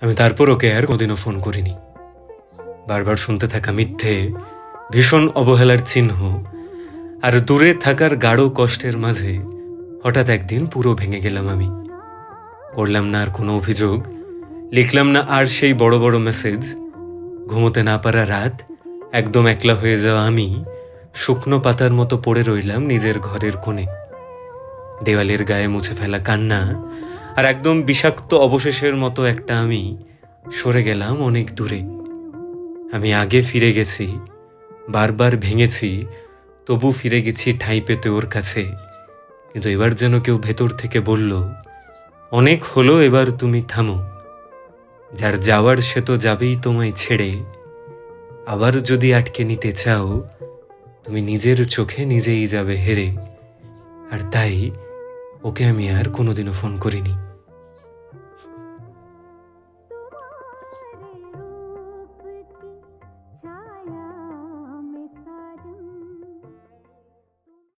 আমি তারপর ওকে আর কোনোদিনও ফোন করিনি। বারবার শুনতে থাকা মিথ্যে, ভীষণ অবহেলার চিহ্ন আর দূরে থাকার গাঢ় কষ্টের মাঝে হঠাৎ একদিন পুরো ভেঙে গেলাম আমি। করলাম না আর কোনো অভিযোগ, লিখলাম না আর সেই বড় বড় মেসেজ। ঘুমোতে না পারা রাত, একদম একলা হয়ে যাওয়া আমি শুকনো পাতার মতো পড়ে রইলাম নিজের ঘরের কোণে। দেওয়ালের গায়ে মুছে ফেলা কান্না আর একদম বিষাক্ত অবশেষের মতো একটা আমি সরে গেলাম অনেক দূরে। আমি আগে ফিরে গেছি, বারবার ভেঙেছি, তবু ফিরে গেছি ঠাঁই পেতে ওর কাছে। কিন্তু এবার যেন কেউ ভেতর থেকে বলল, অনেক হলো, এবার তুমি থামো। যার যাওয়ার সে তো যাবেই তোমায় ছেড়ে। আবার যদি আটকে নিতে চাও, তুমি নিজের চোখে নিজেই যাবে হেরে। আর তাই ওকে আমি আর কোনোদিনও ফোন করিনি।